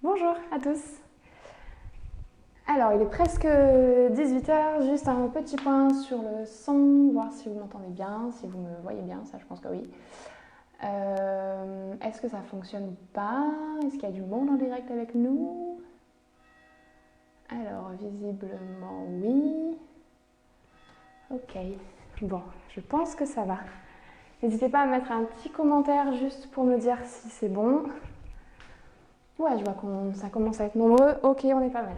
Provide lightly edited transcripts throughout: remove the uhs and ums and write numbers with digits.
Bonjour à tous. Alors, il est presque 18 h, juste un petit point sur le son, voir si vous m'entendez bien, si vous me voyez bien, ça je pense que oui. Est-ce que ça fonctionne ou pas? Est-ce qu'il y a du monde en direct avec nous? Alors, visiblement oui. Ok, bon, je pense que ça va. N'hésitez pas à mettre un petit commentaire juste pour me dire si c'est bon. Ouais, je vois que ça commence à être nombreux. Ok, on est pas mal.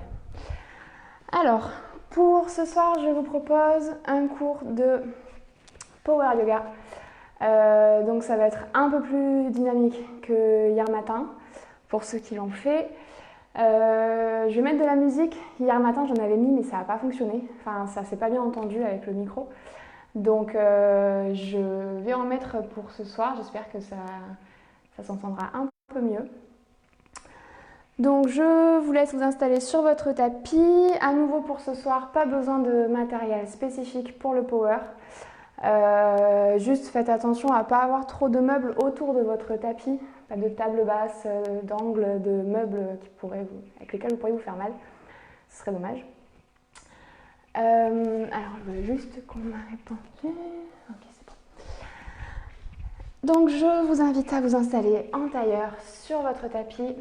Alors, pour ce soir, je vous propose un cours de Power Yoga. Donc ça va être un peu plus dynamique que hier matin, pour ceux qui l'ont fait. Je vais mettre de la musique. Hier matin, j'en avais mis, mais ça n'a pas fonctionné. Enfin, ça s'est pas bien entendu avec le micro. Donc je vais en mettre pour ce soir. J'espère que ça s'entendra un peu mieux. Donc je vous laisse vous installer sur votre tapis. À nouveau pour ce soir, pas besoin de matériel spécifique pour le power. Juste faites attention à ne pas avoir trop de meubles autour de votre tapis. Pas de table basse, d'angle, de meubles avec lesquels vous pourriez vous faire mal. Ce serait dommage. Alors je veux juste qu'on m'a répondu. Ok, c'est bon. Donc je vous invite à vous installer en tailleur sur votre tapis.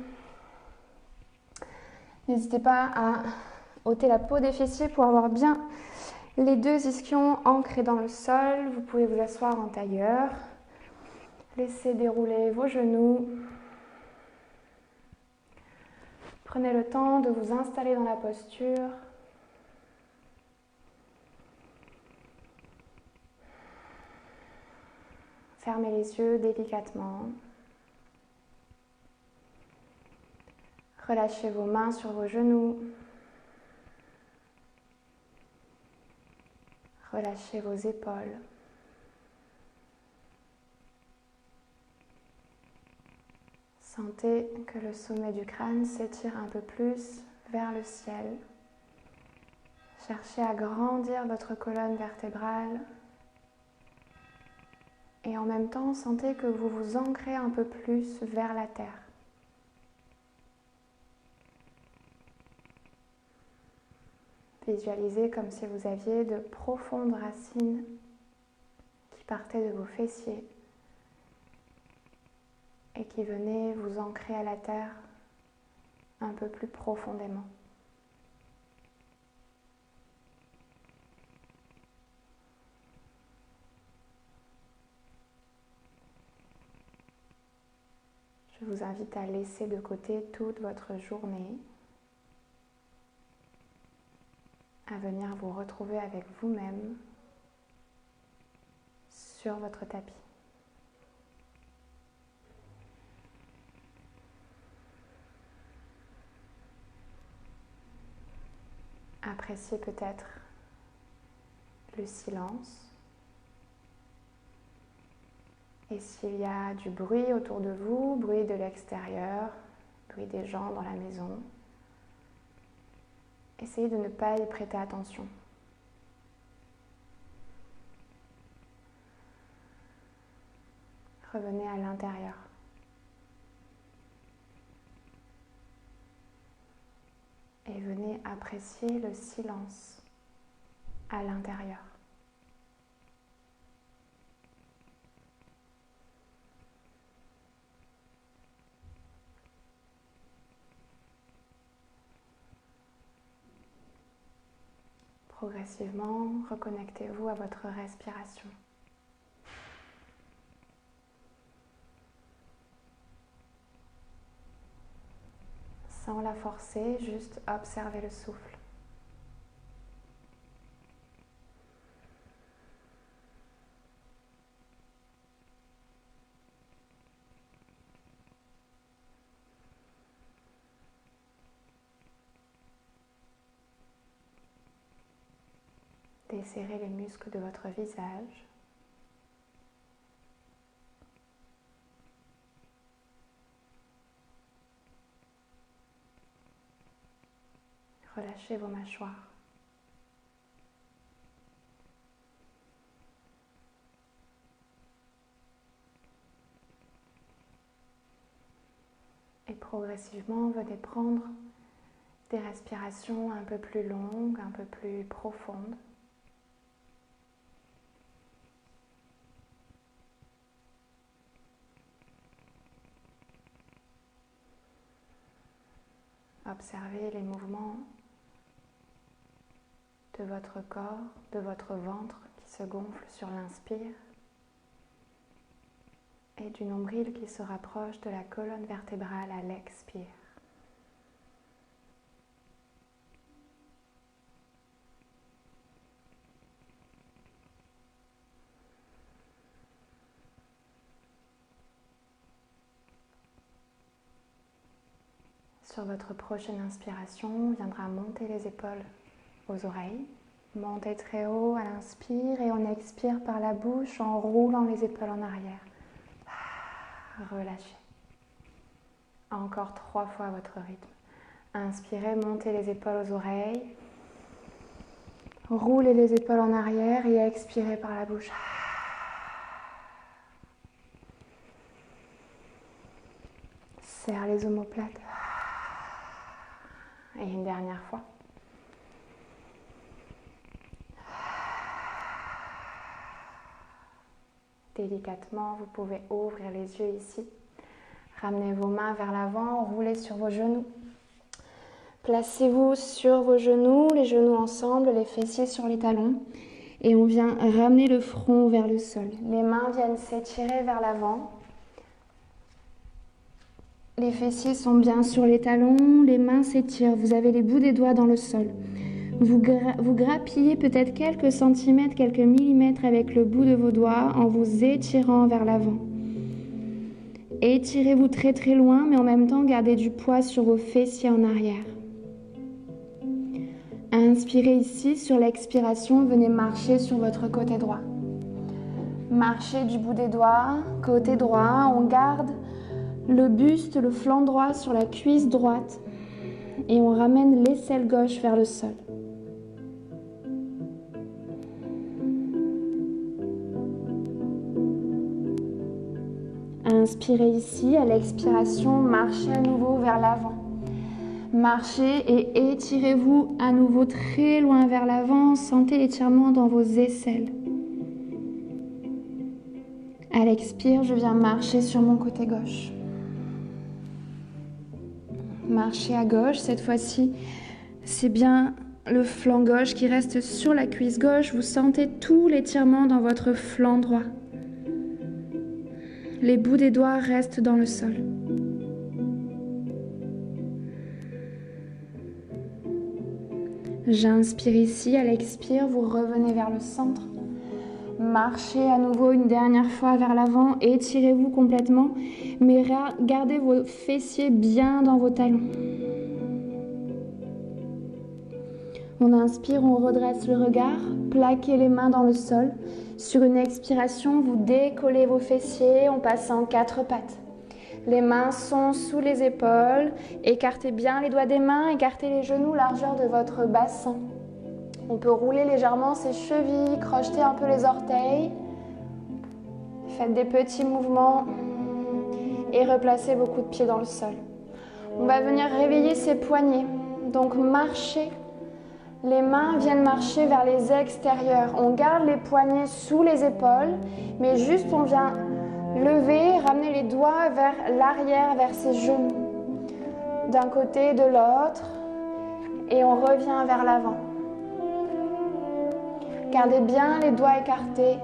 N'hésitez pas à ôter la peau des fessiers pour avoir bien les deux ischions ancrés dans le sol. Vous pouvez vous asseoir en tailleur. Laissez dérouler vos genoux. Prenez le temps de vous installer dans la posture. Fermez les yeux délicatement. Relâchez vos mains sur vos genoux. Relâchez vos épaules. Sentez que le sommet du crâne s'étire un peu plus vers le ciel. Cherchez à grandir votre colonne vertébrale. Et en même temps, sentez que vous vous ancrez un peu plus vers la terre. Visualisez comme si vous aviez de profondes racines qui partaient de vos fessiers et qui venaient vous ancrer à la terre un peu plus profondément. Je vous invite à laisser de côté toute votre journée, à venir vous retrouver avec vous-même sur votre tapis. Appréciez peut-être le silence. Et s'il y a du bruit autour de vous, bruit de l'extérieur, bruit des gens dans la maison, essayez de ne pas y prêter attention. Revenez à l'intérieur. Et venez apprécier le silence à l'intérieur. Progressivement, reconnectez-vous à votre respiration. Sans la forcer, juste observez le souffle. Desserrez les muscles de votre visage. Relâchez vos mâchoires. Et progressivement, venez prendre des respirations un peu plus longues, un peu plus profondes. Observez les mouvements de votre corps, de votre ventre qui se gonfle sur l'inspire et du nombril qui se rapproche de la colonne vertébrale à l'expire. Sur votre prochaine inspiration, on viendra monter les épaules aux oreilles. Montez très haut à l'inspire et on expire par la bouche en roulant les épaules en arrière. Relâchez. Encore 3 fois à votre rythme. Inspirez, montez les épaules aux oreilles. Roulez les épaules en arrière et expirez par la bouche. Serre les omoplates. Et une dernière fois. Délicatement, vous pouvez ouvrir les yeux ici. Ramenez vos mains vers l'avant, roulez sur vos genoux. Placez-vous sur vos genoux, les genoux ensemble, les fessiers sur les talons. Et on vient ramener le front vers le sol. Les mains viennent s'étirer vers l'avant. Les fessiers sont bien sur les talons, les mains s'étirent. Vous avez les bouts des doigts dans le sol. Vous grappillez peut-être quelques centimètres, quelques millimètres avec le bout de vos doigts en vous étirant vers l'avant. Étirez-vous très très loin, mais en même temps gardez du poids sur vos fessiers en arrière. Inspirez ici, sur l'expiration, venez marcher sur votre côté droit. Marchez du bout des doigts, côté droit, on garde le buste, le flanc droit sur la cuisse droite et on ramène l'aisselle gauche vers le sol. Inspirez ici, à l'expiration, marchez à nouveau vers l'avant. Marchez et étirez-vous à nouveau très loin vers l'avant, sentez l'étirement dans vos aisselles. À l'expire, je viens marcher sur mon côté gauche. Marchez à gauche, cette fois-ci, c'est bien le flanc gauche qui reste sur la cuisse gauche. Vous sentez tout l'étirement dans votre flanc droit. Les bouts des doigts restent dans le sol. J'inspire ici, à l'expire, vous revenez vers le centre. Marchez à nouveau une dernière fois vers l'avant, étirez-vous complètement, mais gardez vos fessiers bien dans vos talons. On inspire, on redresse le regard, plaquez les mains dans le sol. Sur une expiration, vous décollez vos fessiers en passant 4 pattes. Les mains sont sous les épaules, écartez bien les doigts des mains, écartez les genoux, largeur de votre bassin. On peut rouler légèrement ses chevilles, crocheter un peu les orteils. Faites des petits mouvements et replacez vos coups de pied dans le sol. On va venir réveiller ses poignets. Donc marchez. Les mains viennent marcher vers les extérieurs. On garde les poignets sous les épaules, mais juste on vient lever, ramener les doigts vers l'arrière, vers ses genoux. D'un côté, de l'autre. Et on revient vers l'avant. Gardez bien les doigts écartés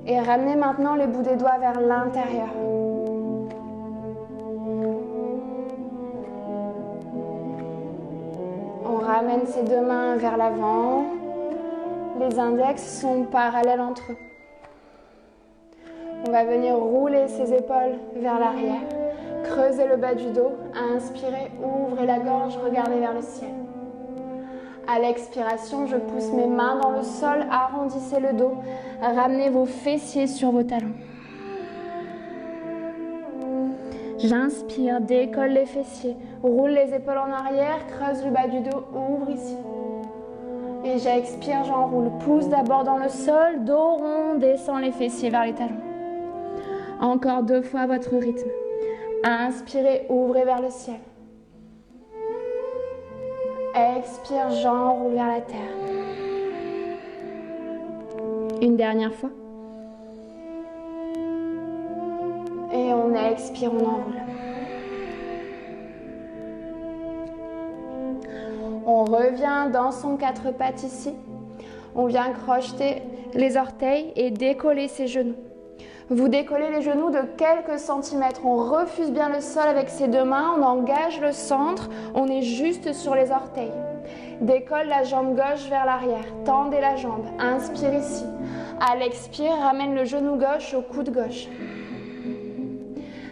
et ramenez maintenant les bouts des doigts vers l'intérieur. On ramène ses 2 mains vers l'avant. Les index sont parallèles entre eux. On va venir rouler ses épaules vers l'arrière. Creusez le bas du dos. Inspirez, ouvrez la gorge, regardez vers le ciel. À l'expiration, je pousse mes mains dans le sol, arrondissez le dos, ramenez vos fessiers sur vos talons. J'inspire, décolle les fessiers, roule les épaules en arrière, creuse le bas du dos, ouvre ici. Et j'expire, j'enroule, pousse d'abord dans le sol, dos rond, descend les fessiers vers les talons. Encore 2 fois à votre rythme. Inspirez, ouvrez vers le ciel. Expire, j'enroule vers la terre. Une dernière fois. Et on expire, on enroule. On revient dans son quatre pattes ici. On vient crocheter les orteils et décoller ses genoux. Vous décollez les genoux de quelques centimètres. On refuse bien le sol avec ses deux mains. On engage le centre. On est juste sur les orteils. Décolle la jambe gauche vers l'arrière. Tendez la jambe. Inspire ici. À l'expire, ramène le genou gauche au coude gauche.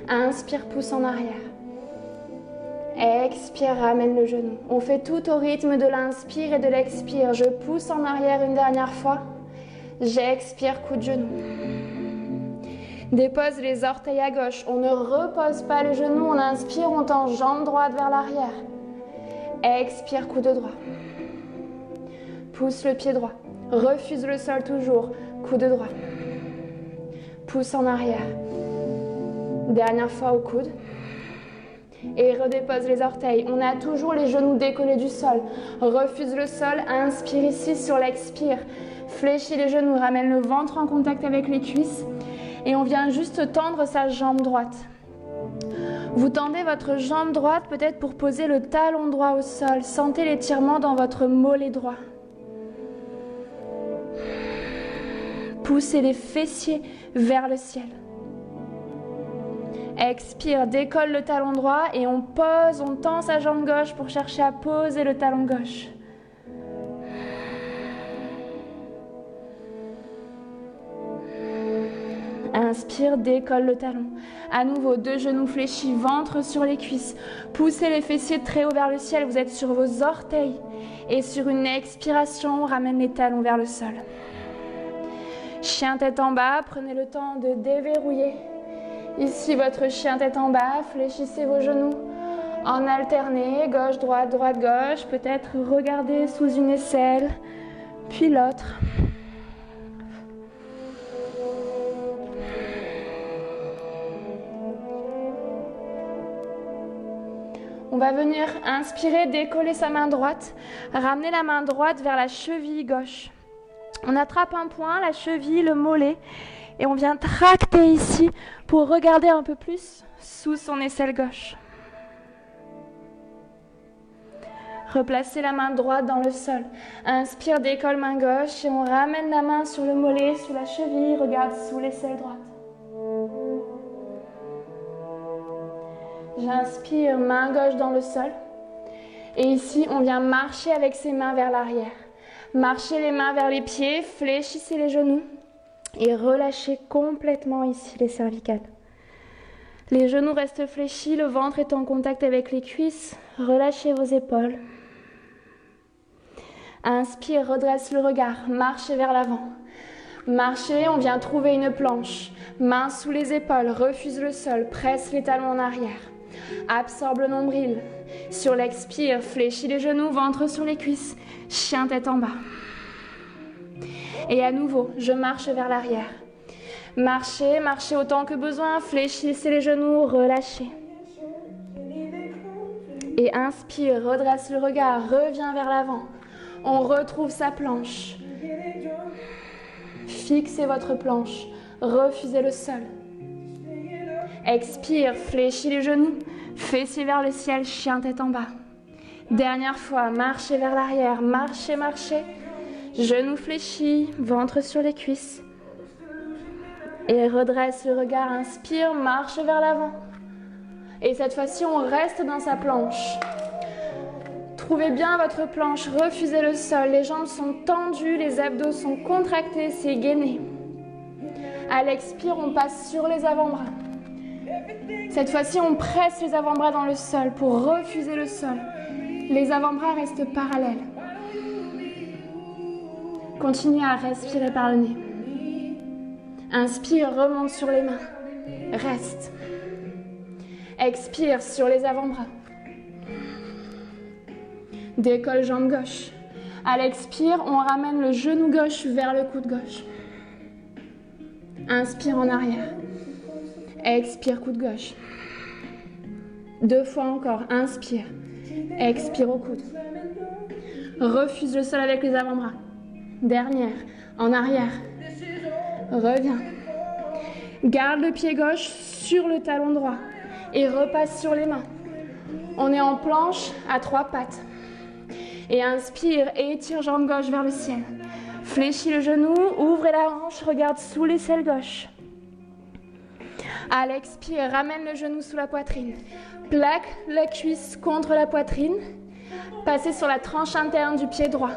Inspire, pousse en arrière. Expire, ramène le genou. On fait tout au rythme de l'inspire et de l'expire. Je pousse en arrière une dernière fois. J'expire, coup de genou. Dépose les orteils à gauche. On ne repose pas le genou. On inspire, on tend jambe droite vers l'arrière. Expire, coup de droit. Pousse le pied droit. Refuse le sol toujours. Coup de droit. Pousse en arrière. Dernière fois au coude. Et redépose les orteils. On a toujours les genoux décollés du sol. Refuse le sol. Inspire ici sur l'expire. Fléchis les genoux. Ramène le ventre en contact avec les cuisses. Et on vient juste tendre sa jambe droite. Vous tendez votre jambe droite peut-être pour poser le talon droit au sol. Sentez l'étirement dans votre mollet droit. Poussez les fessiers vers le ciel. Expire, décolle le talon droit et on pose, on tend sa jambe gauche pour chercher à poser le talon gauche. Inspire, décolle le talon. À nouveau, deux genoux fléchis, ventre sur les cuisses. Poussez les fessiers très haut vers le ciel. Vous êtes sur vos orteils. Et sur une expiration, on ramène les talons vers le sol. Chien tête en bas, prenez le temps de déverrouiller. Ici, votre chien tête en bas, fléchissez vos genoux en alterné, gauche, droite, droite, gauche. Peut-être regardez sous une aisselle, puis l'autre. On va venir inspirer, décoller sa main droite, ramener la main droite vers la cheville gauche. On attrape un point, la cheville, le mollet, et on vient tracter ici pour regarder un peu plus sous son aisselle gauche. Replacez la main droite dans le sol. Inspire, décolle main gauche et on ramène la main sur le mollet, sous la cheville, regarde sous l'aisselle droite. J'inspire, main gauche dans le sol. Et ici, on vient marcher avec ses mains vers l'arrière. Marchez les mains vers les pieds, fléchissez les genoux et relâchez complètement ici les cervicales. Les genoux restent fléchis, le ventre est en contact avec les cuisses. Relâchez vos épaules. Inspire, redresse le regard, marchez vers l'avant. Marchez, on vient trouver une planche. Mains sous les épaules, refuse le sol, presse les talons en arrière. Absorbe le nombril. Sur l'expire, fléchis les genoux, ventre sur les cuisses. Chien tête en bas. Et à nouveau, je marche vers l'arrière. Marchez, marchez autant que besoin. Fléchissez les genoux, relâchez. Et inspire, redresse le regard, reviens vers l'avant. On retrouve sa planche. Fixez votre planche, refusez le sol. Expire, fléchis les genoux, fessiers vers le ciel, chien tête en bas. Dernière fois, marchez vers l'arrière, marchez, marchez. Genoux fléchis, ventre sur les cuisses. Et redresse le regard, inspire, marche vers l'avant. Et cette fois-ci, on reste dans sa planche. Trouvez bien votre planche, refusez le sol. Les jambes sont tendues, les abdos sont contractés, c'est gainé. À l'expire, on passe sur les avant-bras. Cette fois-ci, on presse les avant-bras dans le sol pour refuser le sol. Les avant-bras restent parallèles. Continuez à respirer par le nez. Inspire, remonte sur les mains. Reste. Expire sur les avant-bras. Décolle jambe gauche. À l'expire, on ramène le genou gauche vers le coude gauche. Inspire en arrière. Expire, coude gauche. 2 fois encore, inspire. Expire au coude. Refuse le sol avec les avant-bras. Dernière, en arrière. Reviens. Garde le pied gauche sur le talon droit et repasse sur les mains. On est en planche à 3 pattes. Et inspire et étire jambe gauche vers le ciel. Fléchis le genou, ouvrez la hanche, regarde sous l'aisselle gauche. À l'expire, ramène le genou sous la poitrine. Plaque la cuisse contre la poitrine. Passez sur la tranche interne du pied droit.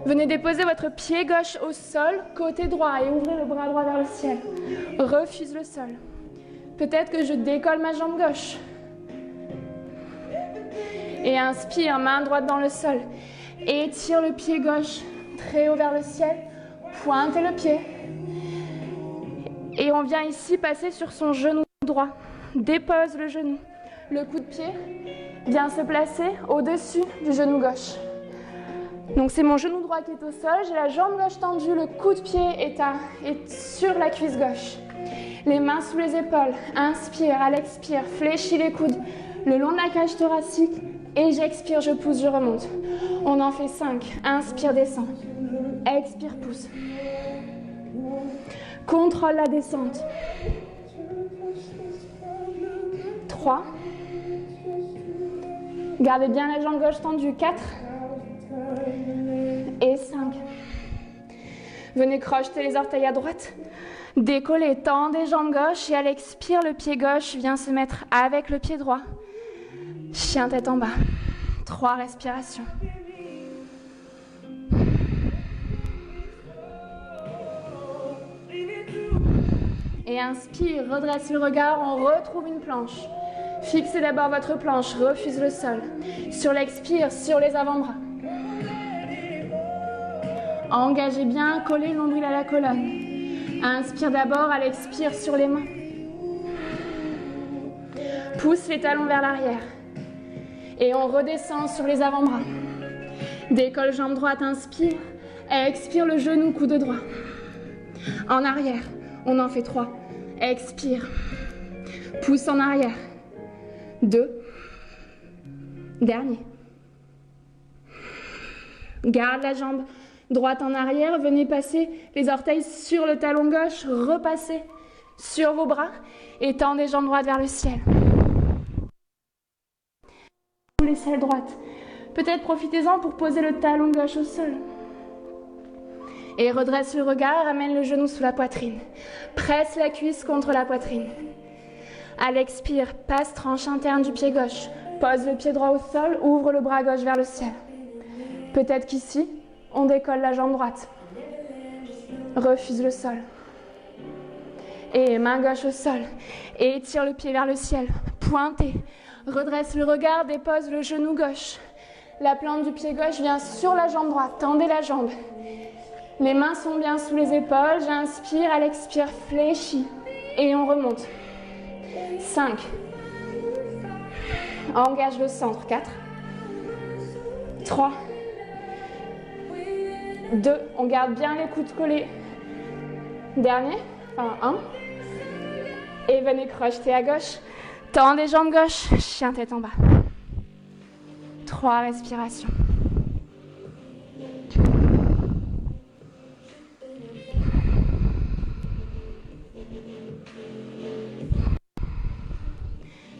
Venez déposer votre pied gauche au sol, côté droit, et ouvrez le bras droit vers le ciel. Refuse le sol. Peut-être que je décolle ma jambe gauche. Et inspire, main droite dans le sol. Étire le pied gauche très haut vers le ciel. Pointez le pied. Et on vient ici passer sur son genou droit. Dépose le genou. Le coup de pied vient se placer au-dessus du genou gauche. Donc c'est mon genou droit qui est au sol, j'ai la jambe gauche tendue, le coup de pied est sur la cuisse gauche. Les mains sous les épaules, inspire, à l'expire, fléchis les coudes le long de la cage thoracique et j'expire, je pousse, je remonte. On en fait 5, inspire, descend, expire, pousse. Contrôle la descente. 3. Gardez bien la jambe gauche tendue. 4. Et 5. Venez crocheter les orteils à droite. Décollez, tendez jambes gauche et à l'expire, le pied gauche vient se mettre avec le pied droit. Chien tête en bas. 3 respirations. Et inspire, redresse le regard, on retrouve une planche. Fixez d'abord votre planche, refuse le sol. Sur l'expire, sur les avant-bras. Engagez bien, collez le nombril à la colonne. Inspire d'abord, à l'expire, sur les mains. Pousse les talons vers l'arrière. Et on redescend sur les avant-bras. Décolle jambe droite, inspire. Expire le genou, coude droit. En arrière, on en fait 3. Expire. Pousse en arrière. 2. Dernier. Garde la jambe droite en arrière. Venez passer les orteils sur le talon gauche. Repassez sur vos bras. Et tendez jambes droites vers le ciel. L'aisselle droite. Peut-être profitez-en pour poser le talon gauche au sol. Et redresse le regard, ramène le genou sous la poitrine. Presse la cuisse contre la poitrine. À l'expire, passe tranche interne du pied gauche. Pose le pied droit au sol, ouvre le bras gauche vers le ciel. Peut-être qu'ici, on décolle la jambe droite. Refuse le sol. Et main gauche au sol. Et étire le pied vers le ciel. Pointez. Redresse le regard, dépose le genou gauche. La plante du pied gauche vient sur la jambe droite. Tendez la jambe. Les mains sont bien sous les épaules. J'inspire, à l'expire, fléchis. Et on remonte. 5. Engage le centre. 4. 3. 2. On garde bien les coudes collés. Dernier. Enfin, 1. Et venez crocheter à gauche. Tendez jambes gauche. Chien tête en bas. 3 respirations.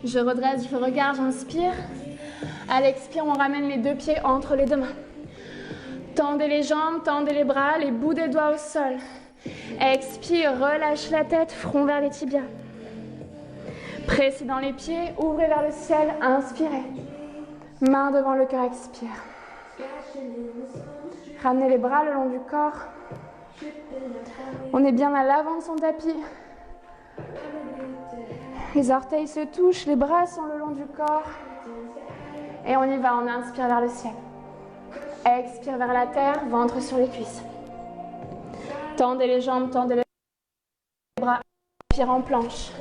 Je redresse le regard, j'inspire. À l'expire, on ramène les 2 pieds entre les 2 mains. Tendez les jambes, tendez les bras, les bouts des doigts au sol. Expire, relâche la tête, front vers les tibias. Pressez dans les pieds, ouvrez vers le ciel, inspirez. Main devant le cœur, expire. Ramenez les bras le long du corps. On est bien à l'avant de son tapis. Les orteils se touchent, les bras sont le long du corps. Et on y va, on inspire vers le ciel. Expire vers la terre, ventre sur les cuisses. Tendez les jambes, tendez les bras. Expire en planche.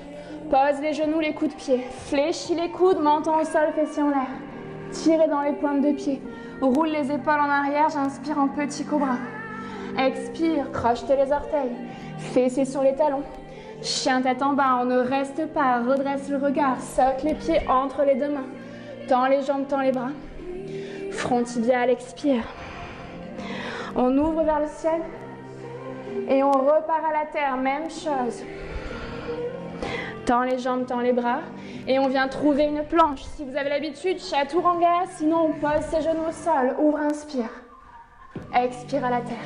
Pose les genoux, les coudes de pied. Fléchis les coudes, menton au sol, fessiers en l'air. Tirez dans les pointes de pied. Roule les épaules en arrière, j'inspire en petit cobra. Expire, crochetez les orteils. Fessez sur les talons. Chien tête en bas, on ne reste pas, redresse le regard, saute les pieds entre les deux mains. Tends les jambes, tends les bras. Front tibial, expire. On ouvre vers le ciel et on repart à la terre, même chose. Tends les jambes, tends les bras et on vient trouver une planche. Si vous avez l'habitude, chaturanga, sinon on pose ses genoux au sol, ouvre, inspire. Expire à la terre.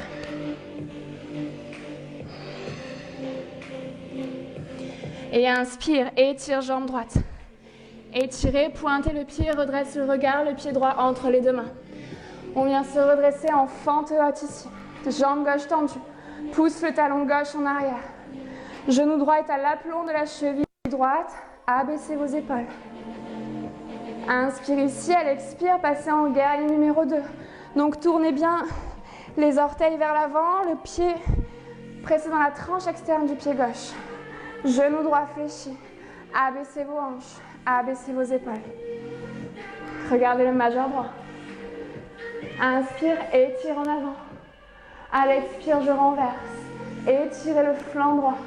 Et inspire, étire jambe droite. Étirez, pointez le pied, redresse le regard, le pied droit entre les deux mains. On vient se redresser en fente haute ici. Jambe gauche tendue. Pousse le talon gauche en arrière. Genou droit est à l'aplomb de la cheville droite. Abaissez vos épaules. Inspire ici, elle expire, passez en guerrier numéro 2. Donc tournez bien les orteils vers l'avant, le pied pressé dans la tranche externe du pied gauche. Genou droit fléchi. Abaissez vos hanches. Abaissez vos épaules. Regardez le majeur droit. Inspire, étire en avant. À l'expire, je renverse. Étirez le flanc droit.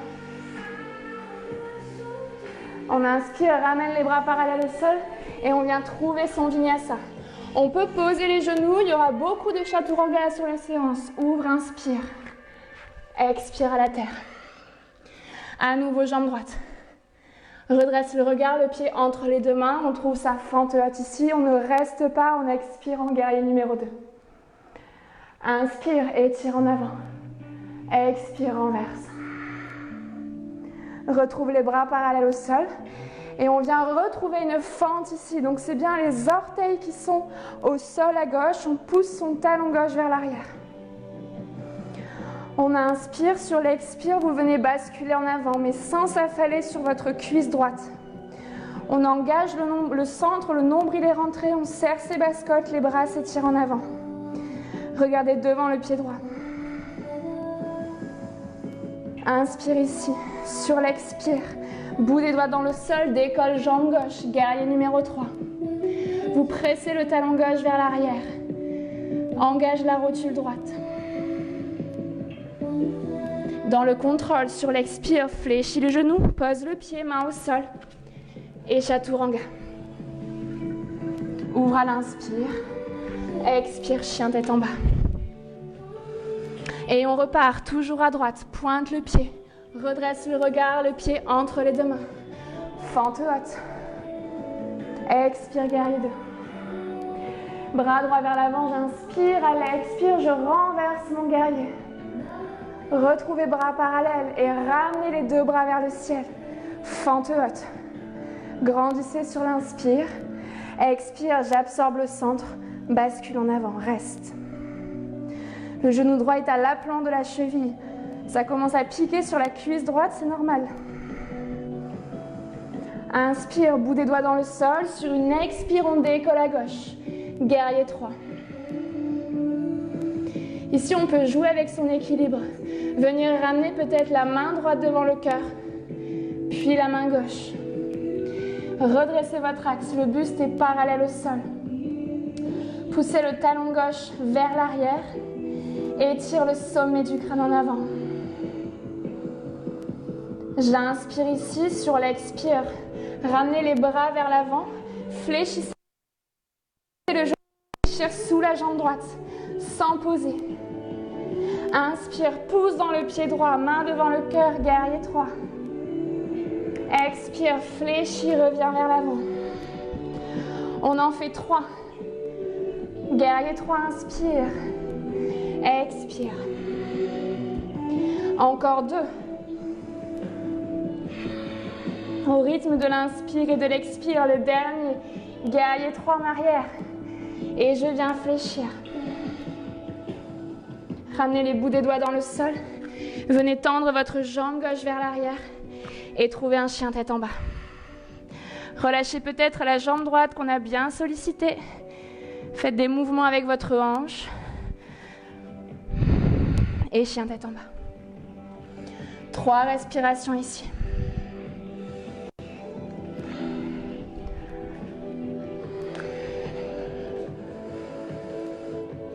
On inspire, ramène les bras parallèles au sol et on vient trouver son vinyasa. On peut poser les genoux, il y aura beaucoup de chaturanga sur la séance. Ouvre, inspire. Expire à la terre. À nouveau, jambe droite. Redresse le regard, le pied entre les deux mains. On trouve sa fente haute ici. On ne reste pas, on expire en guerrier numéro 2. Inspire, étire en avant. Expire, renverse. Retrouve les bras parallèles au sol. Et on vient retrouver une fente ici. Donc c'est bien les orteils qui sont au sol à gauche. On pousse son talon gauche vers l'arrière. On inspire, sur l'expire, vous venez basculer en avant, mais sans s'affaler sur votre cuisse droite. On engage le centre, le nombril est rentré, on serre ses basses-côtes, les bras s'étirent en avant. Regardez devant le pied droit. Inspire ici, sur l'expire. Bout des doigts dans le sol, décolle jambe gauche, guerrier numéro 3. Vous pressez le talon gauche vers l'arrière. Engage la rotule droite. Dans le contrôle, sur l'expire, fléchis le genou, pose le pied, main au sol. Et chaturanga. Ouvre à l'inspire. Expire, chien tête en bas. Et on repart, toujours à droite. Pointe le pied. Redresse le regard, le pied entre les deux mains. Fente haute. Expire, guerrier 2. Bras droit vers l'avant, j'inspire. À l'expire, je renverse mon guerrier. Retrouvez bras parallèles et ramenez les deux bras vers le ciel. Fente haute. Grandissez sur l'inspire. Expire, j'absorbe le centre. Bascule en avant, reste. Le genou droit est à l'aplomb de la cheville. Ça commence à piquer sur la cuisse droite, c'est normal. Inspire, bout des doigts dans le sol. Sur une expire, on décolle à gauche. Guerrier 3. Ici, on peut jouer avec son équilibre. Venir ramener peut-être la main droite devant le cœur, puis la main gauche. Redressez votre axe, le buste est parallèle au sol. Poussez le talon gauche vers l'arrière. Étire le sommet du crâne en avant. J'inspire ici, sur l'expire. Ramenez les bras vers l'avant. Fléchissez le genou, fléchir sous la jambe droite, sans poser. Inspire, pousse dans le pied droit, main devant le cœur, guerrier 3. Expire, fléchis, reviens vers l'avant. On en fait 3. Guerrier 3, inspire. Expire. Encore 2. Au rythme de l'inspire et de l'expire, le dernier. Guerrier 3 en arrière. Et je viens fléchir. Ramenez les bouts des doigts dans le sol. Venez tendre votre jambe gauche vers l'arrière et trouvez un chien tête en bas. Relâchez peut-être la jambe droite qu'on a bien sollicitée. Faites des mouvements avec votre hanche. Et chien tête en bas. 3 respirations ici.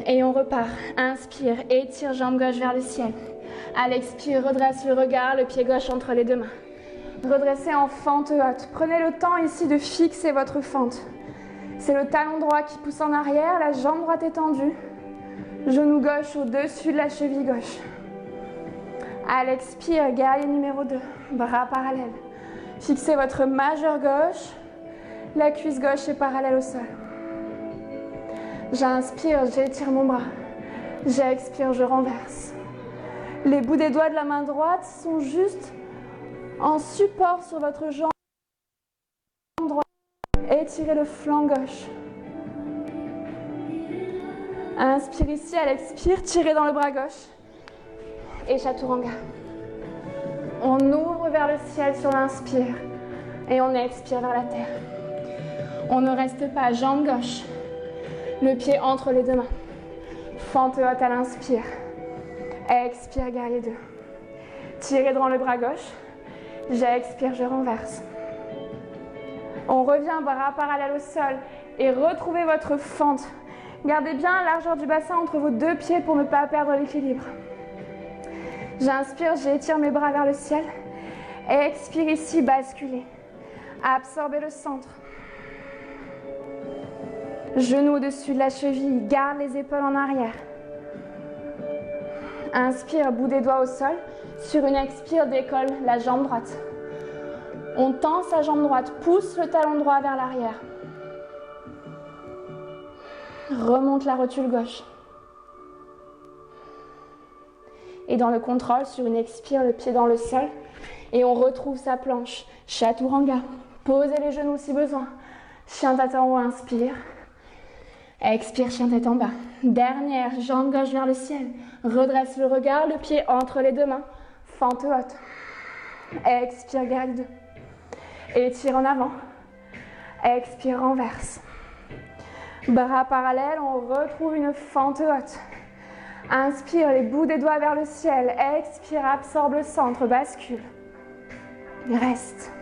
Et on repart. Inspire, étire jambe gauche vers le ciel. À l'expire, redresse le regard, le pied gauche entre les deux mains. Redressez en fente haute. Prenez le temps ici de fixer votre fente. C'est le talon droit qui pousse en arrière, la jambe droite étendue. Genou gauche au-dessus de la cheville gauche. À l'expire, guerrier numéro 2, bras parallèles. Fixez votre majeur gauche, la cuisse gauche est parallèle au sol. J'inspire, j'étire mon bras. J'expire, je renverse. Les bouts des doigts de la main droite sont juste en support sur votre jambe droite. Étirez le flanc gauche. Inspire ici, à l'expire, tirez dans le bras gauche. Et Chaturanga. On ouvre vers le ciel sur l'inspire et on expire vers la terre. On ne reste pas, jambe gauche, le pied entre les deux mains. Fente haute à l'inspire. Expire, guerrier 2. Tirez dans le bras gauche. J'expire, je renverse. On revient, bras parallèles au sol et retrouvez votre fente. Gardez bien la largeur du bassin entre vos deux pieds pour ne pas perdre l'équilibre. J'inspire, j'étire mes bras vers le ciel. Expire ici, basculez. Absorbez le centre. Genou au-dessus de la cheville, garde les épaules en arrière. Inspire, bout des doigts au sol. Sur une expire, décolle la jambe droite. On tend sa jambe droite, pousse le talon droit vers l'arrière. Remonte la rotule gauche. Et dans le contrôle, sur une expire, le pied dans le sol. Et on retrouve sa planche. Chaturanga. Posez les genoux si besoin. Chien tête en haut, inspire. Expire, chien tête en bas. Dernière, jambe gauche vers le ciel. Redresse le regard, le pied entre les deux mains. Fente haute. Expire, guerrier 2. Étire en avant. Expire, renverse. Bras parallèles, on retrouve une fente haute. Inspire, les bouts des doigts vers le ciel. Expire, absorbe le centre, bascule. Reste.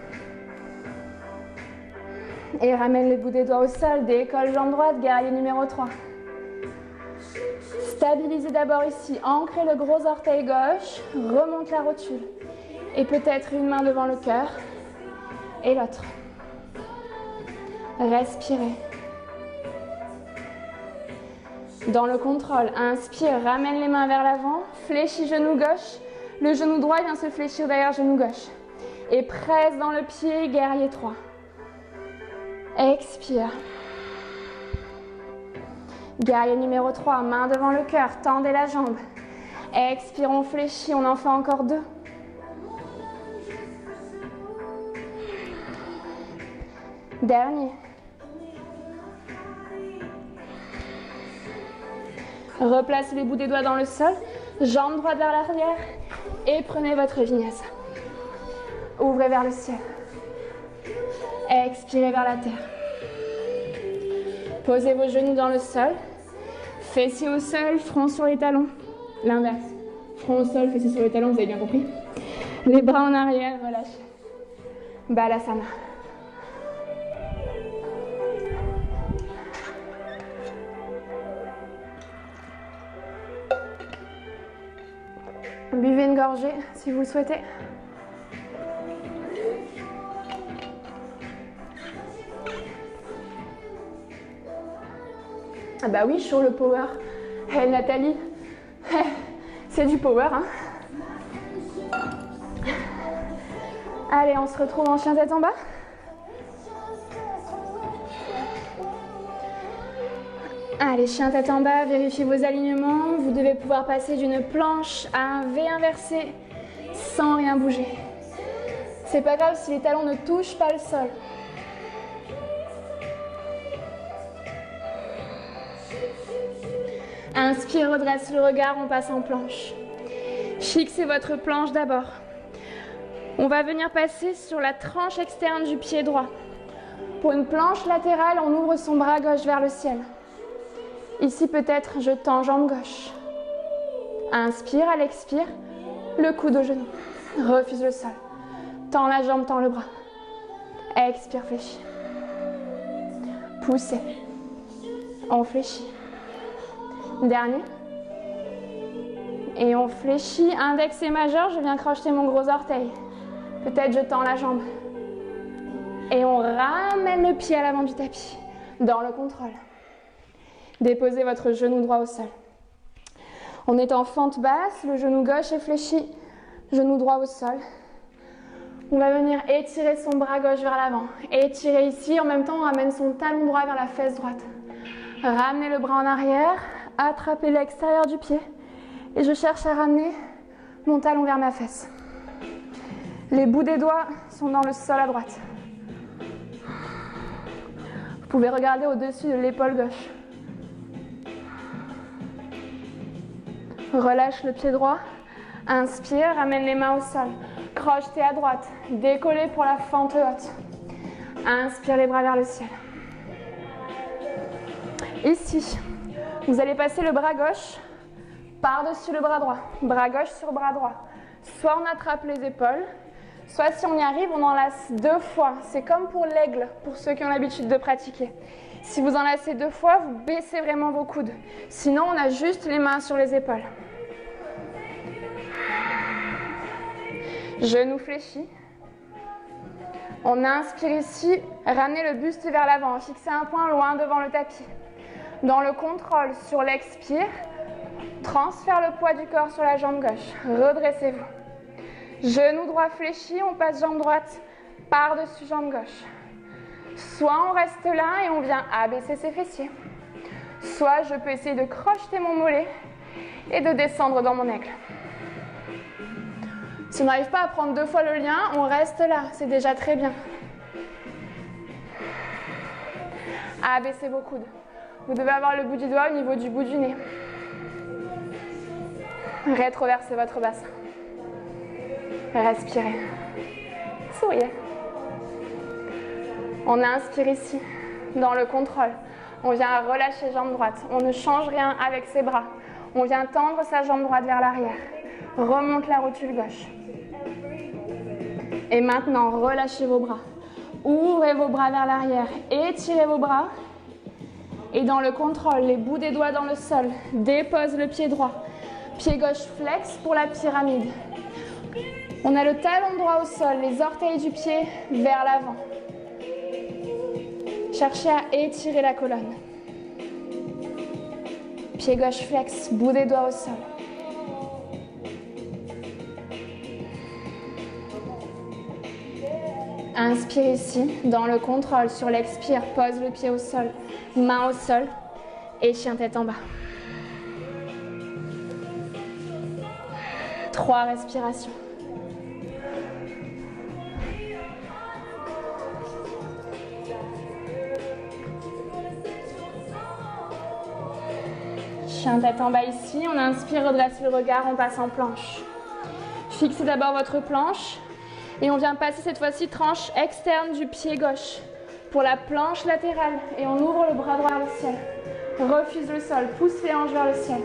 Et ramène les bouts des doigts au sol, décolle jambe droite, guerrier numéro 3. Stabilisez d'abord ici, ancrez le gros orteil gauche, remonte la rotule. Et peut-être une main devant le cœur et l'autre. Respirez. Dans le contrôle, inspire, ramène les mains vers l'avant, fléchis genou gauche, le genou droit vient se fléchir derrière genou gauche. Et presse dans le pied, guerrier 3. Expire. Guerrier numéro 3, main devant le cœur, tendez la jambe. Expire, on fléchit, on en fait encore 2. Dernier. Replacez les bouts des doigts dans le sol, jambe droite vers l'arrière et prenez votre vinyasa. Ouvrez vers le ciel. Expirez vers la terre. Posez vos genoux dans le sol. Fessiers au sol, front sur les talons. L'inverse. Front au sol, fessiers sur les talons, vous avez bien compris. Les bras en arrière, relâchez. Balasana. Buvez une gorgée si vous le souhaitez. Ah bah oui, sur le power. Hey Nathalie, c'est du power, hein. Allez, on se retrouve en chien tête en bas. Allez, chien tête en bas, vérifiez vos alignements. Vous devez pouvoir passer d'une planche à un V inversé sans rien bouger. C'est pas grave si les talons ne touchent pas le sol. Inspire, redresse le regard, on passe en planche. Fixez votre planche d'abord. On va venir passer sur la tranche externe du pied droit. Pour une planche latérale, on ouvre son bras gauche vers le ciel. Ici peut-être, je tends jambe gauche. Inspire, à l'expire, le coude au genou. Refuse le sol. Tends la jambe, tends le bras. Expire, fléchis. Poussez. On fléchit. Dernier. Et on fléchit, index et majeur, je viens crocheter mon gros orteil. Peut-être je tends la jambe. Et on ramène le pied à l'avant du tapis, dans le contrôle. Déposez votre genou droit au sol. On est en fente basse, le genou gauche est fléchi, genou droit au sol. On va venir étirer son bras gauche vers l'avant. Étirer ici, en même temps on ramène son talon droit vers la fesse droite. Ramenez le bras en arrière, attrapez l'extérieur du pied. Et je cherche à ramener mon talon vers ma fesse. Les bouts des doigts sont dans le sol à droite. Vous pouvez regarder au-dessus de l'épaule gauche. Relâche le pied droit. Inspire, ramène les mains au sol. Crochetez à droite. Décollez pour la fente haute. Inspire les bras vers le ciel. Ici, vous allez passer le bras gauche par-dessus le bras droit. Bras gauche sur bras droit. Soit on attrape les épaules, soit si on y arrive, on enlace 2 fois. C'est comme pour l'aigle, pour ceux qui ont l'habitude de pratiquer. Si vous enlacez 2 fois, vous baissez vraiment vos coudes. Sinon, on a juste les mains sur les épaules. Genou fléchi. On inspire ici, ramenez le buste vers l'avant, fixez un point loin devant le tapis. Dans le contrôle sur l'expire, transfère le poids du corps sur la jambe gauche. Redressez-vous. Genou droit fléchi, on passe jambe droite par-dessus jambe gauche. Soit on reste là et on vient abaisser ses fessiers. Soit je peux essayer de crocheter mon mollet et de descendre dans mon aigle. Si on n'arrive pas à prendre 2 fois le lien, on reste là, c'est déjà très bien. Abaissez vos coudes. Vous devez avoir le bout du doigt au niveau du bout du nez. Rétroversez votre bassin. Respirez. Souriez. On inspire ici, dans le contrôle. On vient relâcher jambe droite. On ne change rien avec ses bras. On vient tendre sa jambe droite vers l'arrière. Remonte la rotule gauche. Et maintenant, relâchez vos bras. Ouvrez vos bras vers l'arrière. Étirez vos bras. Et dans le contrôle, les bouts des doigts dans le sol. Dépose le pied droit. Pied gauche flex pour la pyramide. On a le talon droit au sol, les orteils du pied vers l'avant. Cherchez à étirer la colonne. Pied gauche flex, bout des doigts au sol. Inspire ici, dans le contrôle, sur l'expire, pose le pied au sol, main au sol et chien tête en bas. 3 respirations. Chien tête en bas ici, on inspire, redresse le regard, on passe en planche. Fixez d'abord votre planche et on vient passer cette fois-ci tranche externe du pied gauche pour la planche latérale et on ouvre le bras droit vers le ciel. Refuse le sol, pousse les hanches vers le ciel.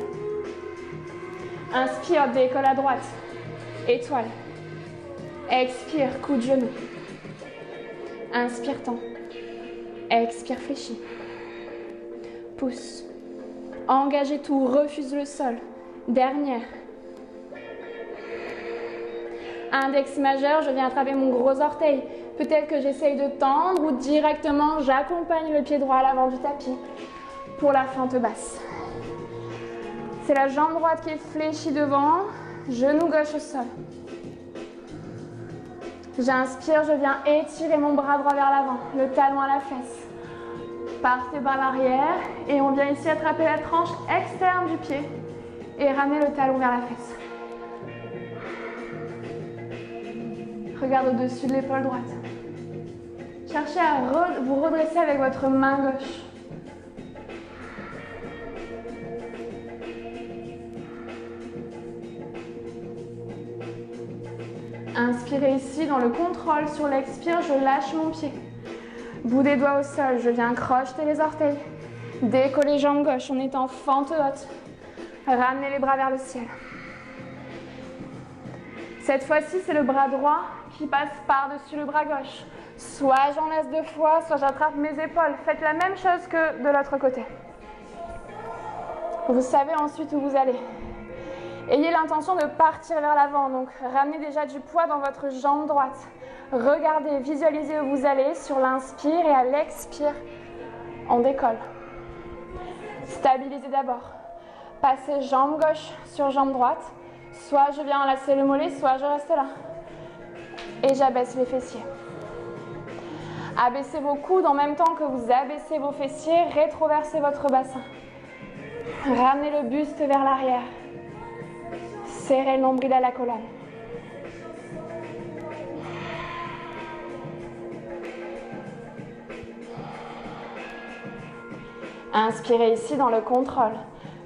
Inspire, décolle à droite, étoile. Expire, coup de genou. Inspire, tend. Expire, fléchis. Pousse. Engagez tout, refuse le sol. Dernière. Index majeur, je viens attraper mon gros orteil. Peut-être que j'essaye de tendre ou directement j'accompagne le pied droit à l'avant du tapis pour la fente basse. C'est la jambe droite qui est fléchie devant, genou gauche au sol. J'inspire, je viens étirer mon bras droit vers l'avant, le talon à la fesse. Partez par l'arrière et on vient ici attraper la tranche externe du pied et ramener le talon vers la fesse. Regarde au-dessus de l'épaule droite. Cherchez à vous redresser avec votre main gauche. Inspirez ici, dans le contrôle sur l'expire, je lâche mon pied. Bout des doigts au sol, je viens crocheter les orteils. Décoller jambe gauche, on est en fente haute. Ramenez les bras vers le ciel. Cette fois-ci, c'est le bras droit qui passe par-dessus le bras gauche. Soit j'enlace 2 fois, soit j'attrape mes épaules. Faites la même chose que de l'autre côté. Vous savez ensuite où vous allez. Ayez l'intention de partir vers l'avant, donc ramenez déjà du poids dans votre jambe droite. Regardez, visualisez où vous allez sur l'inspire et à l'expire, on décolle. Stabilisez d'abord. Passez jambe gauche sur jambe droite. Soit je viens enlacer le mollet, soit je reste là. Et j'abaisse les fessiers. Abaissez vos coudes en même temps que vous abaissez vos fessiers, rétroversez votre bassin. Ramenez le buste vers l'arrière. Serrez le nombril à la colonne. Inspirez ici dans le contrôle.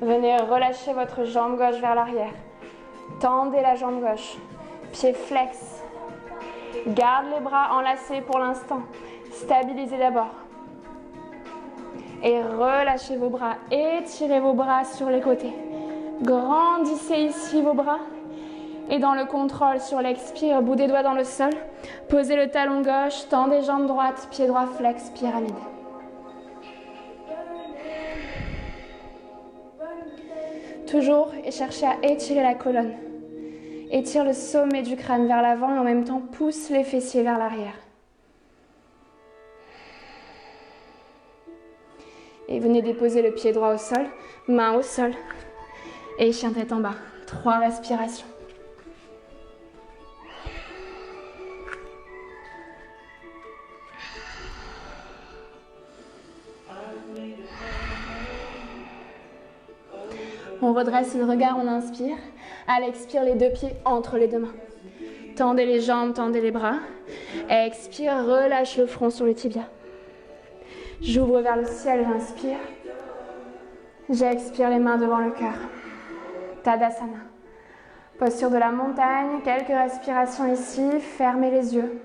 Venez relâcher votre jambe gauche vers l'arrière. Tendez la jambe gauche. Pied flex. Garde les bras enlacés pour l'instant. Stabilisez d'abord. Et relâchez vos bras. Étirez vos bras sur les côtés. Grandissez ici vos bras. Et dans le contrôle sur l'expire, bout des doigts dans le sol. Posez le talon gauche, tendez jambe droite, pied droit flex, pyramide. Toujours, et cherchez à étirer la colonne. Étire le sommet du crâne vers l'avant et en même temps pousse les fessiers vers l'arrière. Et venez déposer le pied droit au sol, main au sol et chien tête en bas. 3 respirations. On redresse le regard, on inspire. À l'expire, les 2 pieds entre les 2 mains. Tendez les jambes, tendez les bras. Expire, relâche le front sur le tibia. J'ouvre vers le ciel, j'inspire. J'expire les mains devant le cœur. Tadasana. Posture de la montagne, quelques respirations ici. Fermez les yeux.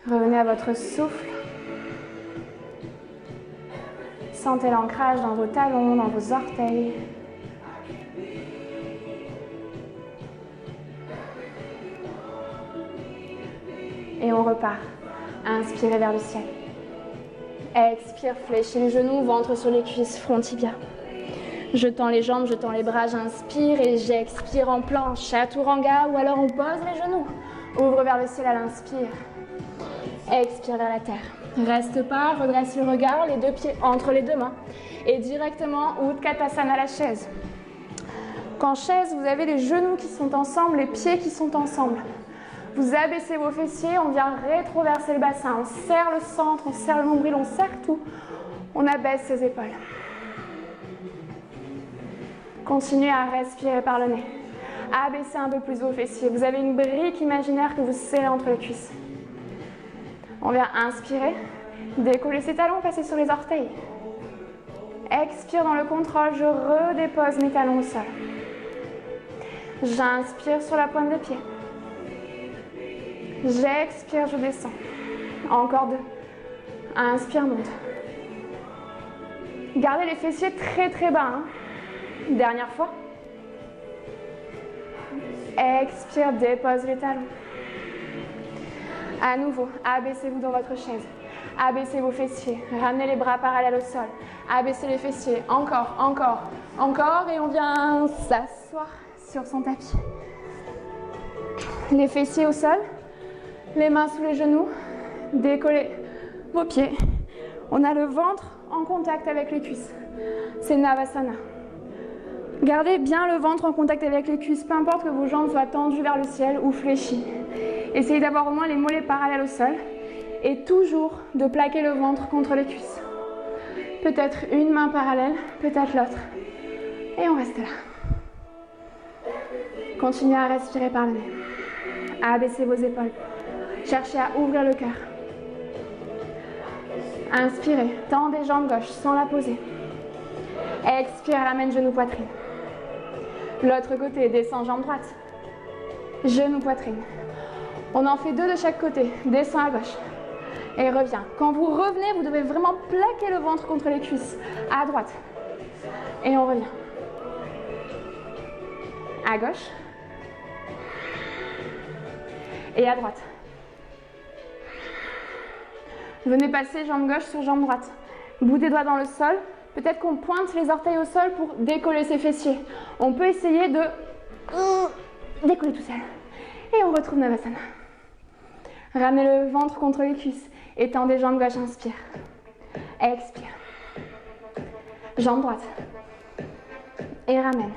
Revenez à votre souffle. Sentez l'ancrage dans vos talons, dans vos orteils. Et on repart. Inspirez vers le ciel. Expire, fléchez les genoux, ventre sur les cuisses, front tibia. Je tends les jambes, je tends les bras, j'inspire et j'expire en planche, chaturanga, ou alors on pose les genoux. Ouvre vers le ciel à l'inspire. Expire vers la terre. Reste pas, redresse le regard, les 2 pieds entre les 2 mains. Et directement, Utkatasana, la chaise. Qu'en chaise, vous avez les genoux qui sont ensemble, les pieds qui sont ensemble. Vous abaissez vos fessiers, on vient rétroverser le bassin. On serre le centre, on serre le nombril, on serre tout. On abaisse ses épaules. Continuez à respirer par le nez. Abaissez un peu plus vos fessiers. Vous avez une brique imaginaire que vous serrez entre les cuisses. On vient inspirer, décoller ses talons, passer sur les orteils. Expire dans le contrôle, je redépose mes talons au sol. J'inspire sur la pointe des pieds. J'expire, je descends. Encore 2. Inspire, monte. Gardez les fessiers très très bas. Hein. Dernière fois. Expire, dépose les talons. À nouveau, abaissez-vous dans votre chaise. Abaissez vos fessiers. Ramenez les bras parallèles au sol. Abaissez les fessiers. Encore, encore, encore. Et on vient s'asseoir sur son tapis. Les fessiers au sol. Les mains sous les genoux. Décollez vos pieds. On a le ventre en contact avec les cuisses. C'est Navasana. Gardez bien le ventre en contact avec les cuisses, peu importe que vos jambes soient tendues vers le ciel ou fléchies. Essayez d'avoir au moins les mollets parallèles au sol et toujours de plaquer le ventre contre les cuisses. Peut-être une main parallèle, peut-être l'autre. Et on reste là. Continuez à respirer par le nez. Abaissez vos épaules. Cherchez à ouvrir le cœur. Inspirez, tendez jambe gauche sans la poser. Expire, ramène genou poitrine. L'autre côté, descend jambe droite. Genou poitrine. On en fait 2 de chaque côté. Descend à gauche. Et revient. Quand vous revenez, vous devez vraiment plaquer le ventre contre les cuisses. À droite. Et on revient. À gauche. Et à droite. Venez passer jambe gauche sur jambe droite. Bout des doigts dans le sol. Peut-être qu'on pointe les orteils au sol pour décoller ses fessiers. On peut essayer de décoller tout seul. Et on retrouve Navasana. Ramenez le ventre contre les cuisses. Étendez jambe gauche, inspire. Expire. Jambe droite. Et ramène.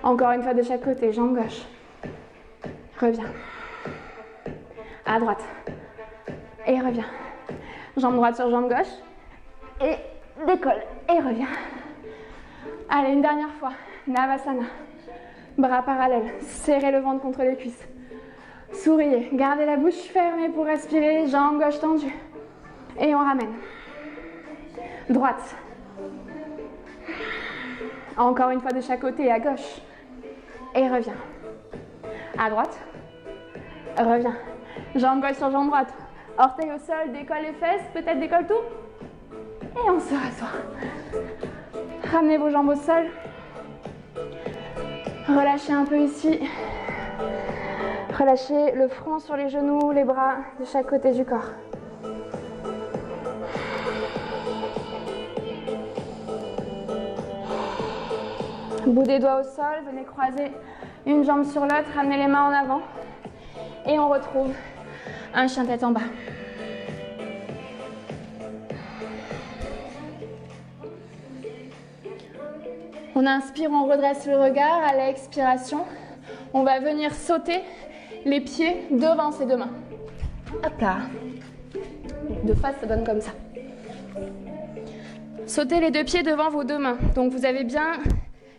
Encore une fois de chaque côté, jambe gauche. Reviens. À droite. Et reviens. Jambe droite sur jambe gauche. Et décolle. Et reviens. Allez, une dernière fois. Navasana. Bras parallèles. Serrez le ventre contre les cuisses. Souriez. Gardez la bouche fermée pour respirer. Jambe gauche tendue. Et on ramène. Droite. Encore une fois de chaque côté, à gauche. Et reviens. À droite. Reviens. Jambe gauche sur jambe droite. Orteil au sol, décolle les fesses, peut-être décolle tout. Et on se rassoit. Ramenez vos jambes au sol. Relâchez un peu ici. Relâchez le front sur les genoux, les bras de chaque côté du corps. Bout des doigts au sol, venez croiser une jambe sur l'autre, ramenez les mains en avant. Et on retrouve un chien tête en bas. On inspire, on redresse le regard. À l'expiration, on va venir sauter les pieds devant ses deux mains. Hop là. De face, ça donne comme ça. Sautez les deux pieds devant vos deux mains. Donc vous avez bien...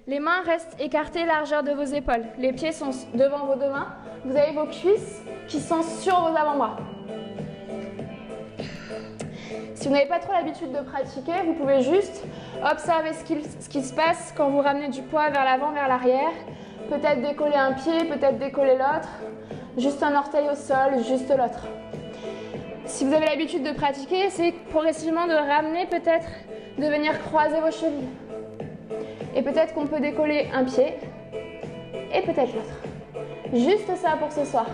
Les mains restent écartées largeur de vos épaules. Les pieds sont devant vos deux mains. Vous avez vos cuisses qui sont sur vos avant-bras. Si vous n'avez pas trop l'habitude de pratiquer, vous pouvez juste observer ce qui se passe quand vous ramenez du poids vers l'avant, vers l'arrière. Peut-être décoller un pied, peut-être décoller l'autre. Juste un orteil au sol, juste l'autre. Si vous avez l'habitude de pratiquer, c'est progressivement de ramener peut-être, de venir croiser vos chevilles. Et peut-être qu'on peut décoller un pied et peut-être l'autre. Juste ça pour ce soir.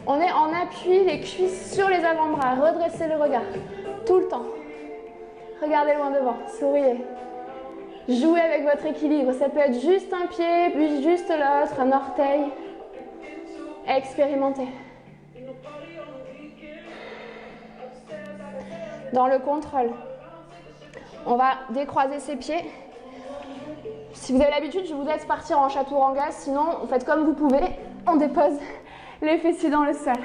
On est en appui, les cuisses sur les avant-bras. Redressez le regard tout le temps. Regardez loin devant, souriez. Jouez avec votre équilibre. Ça peut être juste un pied, puis juste l'autre, un orteil. Expérimentez. Dans le contrôle, on va décroiser ses pieds. Si vous avez l'habitude, je vous laisse partir en chaturanga. Sinon, vous faites comme vous pouvez. On dépose les fessiers dans le sol.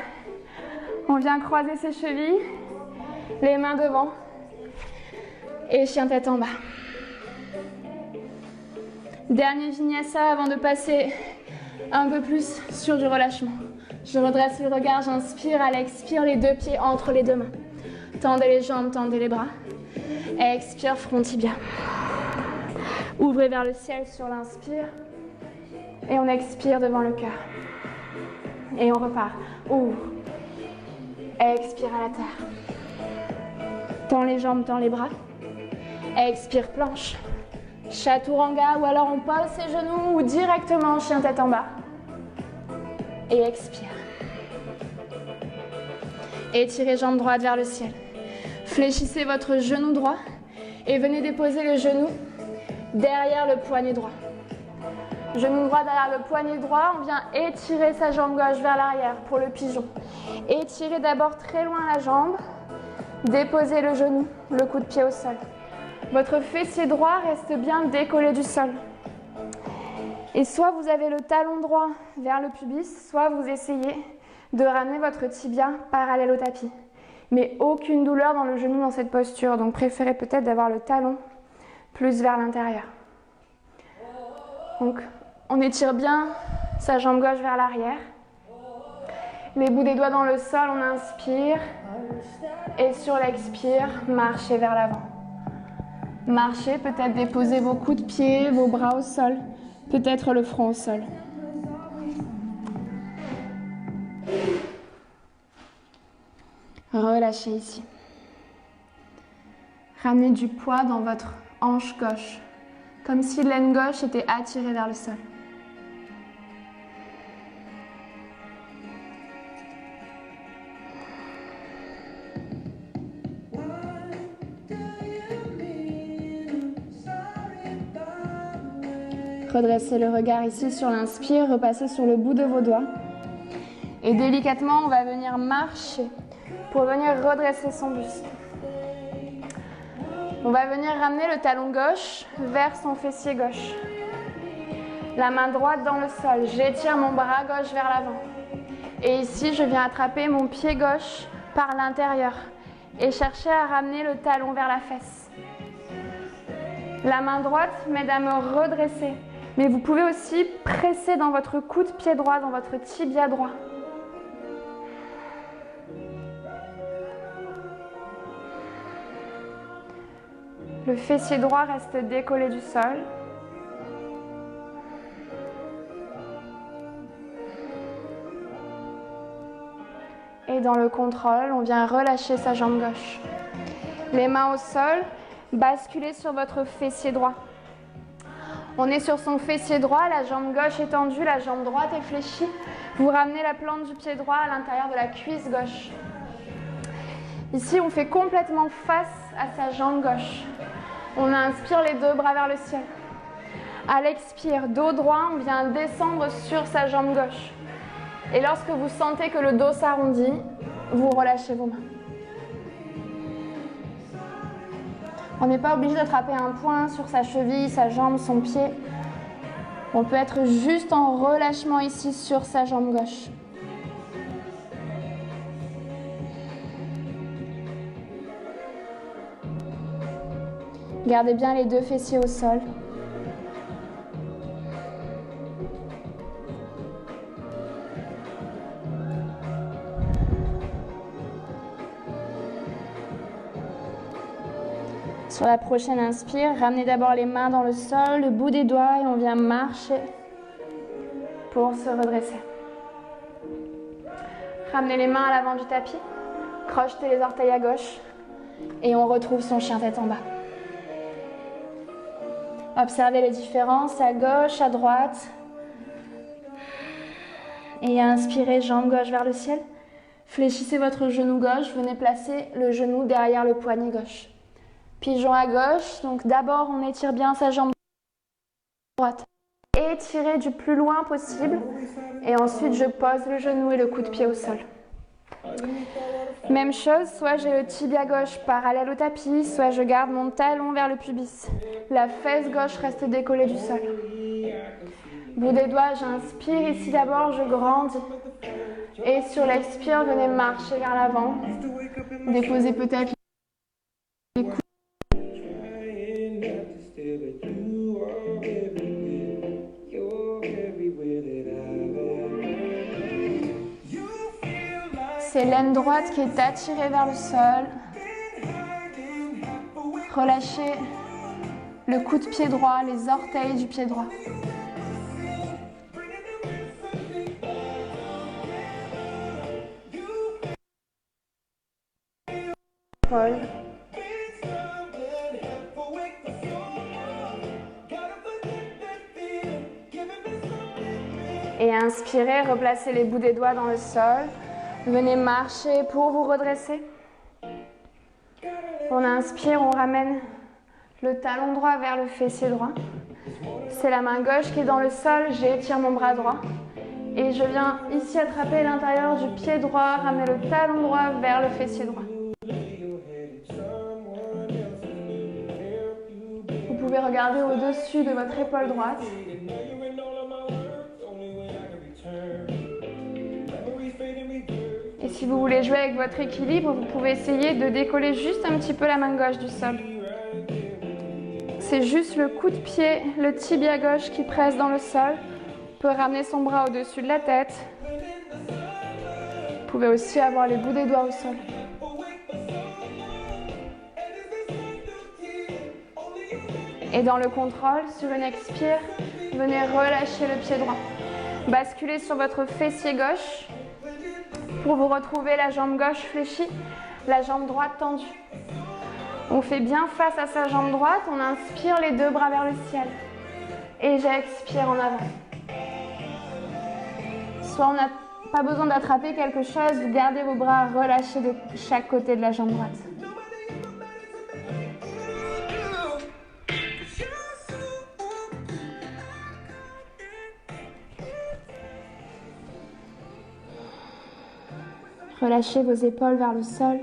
On vient croiser ses chevilles, les mains devant. Et chien tête en bas. Dernier vinyasa avant de passer un peu plus sur du relâchement. Je redresse le regard, j'inspire, à l'expire, les deux pieds entre les deux mains. Tendez les jambes, tendez les bras. Expire, front tibia. Ouvrez vers le ciel sur l'inspire. Et on expire devant le cœur. Et on repart. Ouvre. Expire à la terre. Tends les jambes, tends les bras. Expire, planche. Chaturanga, ou alors on pose ses genoux ou directement chien tête en bas. Et expire. Étirez jambes droites vers le ciel. Fléchissez votre genou droit et venez déposer le genou derrière le poignet droit. Genou droit derrière le poignet droit, on vient étirer sa jambe gauche vers l'arrière pour le pigeon. Étirez d'abord très loin la jambe, déposez le genou, le coup de pied au sol. Votre fessier droit reste bien décollé du sol. Et soit vous avez le talon droit vers le pubis, soit vous essayez de ramener votre tibia parallèle au tapis. Mais aucune douleur dans le genou dans cette posture, donc préférez peut-être d'avoir le talon plus vers l'intérieur. Donc on étire bien sa jambe gauche vers l'arrière. Les bouts des doigts dans le sol, on inspire. Et sur l'expire, marchez vers l'avant. Marchez, peut-être déposez vos coudes de pied, vos bras au sol, peut-être le front au sol. Relâchez ici. Ramenez du poids dans votre hanche gauche, comme si l'aine gauche était attirée vers le sol. Redressez le regard ici sur l'inspire, repassez sur le bout de vos doigts. Et délicatement, on va venir marcher pour venir redresser son buste. On va venir ramener le talon gauche vers son fessier gauche. La main droite dans le sol. J'étire mon bras gauche vers l'avant. Et ici, je viens attraper mon pied gauche par l'intérieur et chercher à ramener le talon vers la fesse. La main droite m'aide à me redresser. Mais vous pouvez aussi presser dans votre coude pied droit, dans votre tibia droit. Le fessier droit reste décollé du sol. Et dans le contrôle, on vient relâcher sa jambe gauche. Les mains au sol, basculez sur votre fessier droit. On est sur son fessier droit, la jambe gauche est tendue, la jambe droite est fléchie. Vous ramenez la plante du pied droit à l'intérieur de la cuisse gauche. Ici, on fait complètement face à sa jambe gauche. On inspire les deux bras vers le ciel. À l'expire, dos droit, on vient descendre sur sa jambe gauche. Et lorsque vous sentez que le dos s'arrondit, vous relâchez vos mains. On n'est pas obligé d'attraper un point sur sa cheville, sa jambe, son pied. On peut être juste en relâchement ici sur sa jambe gauche. Gardez bien les deux fessiers au sol. Sur la prochaine inspire, ramenez d'abord les mains dans le sol, le bout des doigts, et on vient marcher pour se redresser. Ramenez les mains à l'avant du tapis, crochetez les orteils à gauche et on retrouve son chien tête en bas. Observez les différences à gauche, à droite. Et inspirez, jambe gauche vers le ciel. Fléchissez votre genou gauche, venez placer le genou derrière le poignet gauche. Pigeon à gauche, donc d'abord on étire bien sa jambe droite. Étirez du plus loin possible et ensuite je pose le genou et le coup de pied au sol. Même chose, soit j'ai le tibia gauche parallèle au tapis, soit je garde mon talon vers le pubis. La fesse gauche reste décollée du sol. Bout des doigts, j'inspire ici d'abord, je grandis. Et sur l'expire, venez marcher vers l'avant. Déposez peut-être les coudes. C'est l'aine droite qui est attirée vers le sol. Relâchez le coup de pied droit, les orteils du pied droit. Paul. Et inspirez, replacez les bouts des doigts dans le sol. Venez marcher pour vous redresser. On inspire, on ramène le talon droit vers le fessier droit. C'est la main gauche qui est dans le sol, j'étire mon bras droit. Et je viens ici attraper l'intérieur du pied droit, ramener le talon droit vers le fessier droit. Vous pouvez regarder au-dessus de votre épaule droite. Et si vous voulez jouer avec votre équilibre, vous pouvez essayer de décoller juste un petit peu la main gauche du sol. C'est juste le coup de pied, le tibia gauche qui presse dans le sol. Vous pouvez ramener son bras au-dessus de la tête. Vous pouvez aussi avoir les bouts des doigts au sol. Et dans le contrôle, sur une expire, venez relâcher le pied droit. Basculez sur votre fessier gauche pour vous retrouver la jambe gauche fléchie, la jambe droite tendue. On fait bien face à sa jambe droite, on inspire les deux bras vers le ciel. Et j'expire en avant. Soit on n'a pas besoin d'attraper quelque chose, vous gardez vos bras relâchés de chaque côté de la jambe droite. Relâchez vos épaules vers le sol.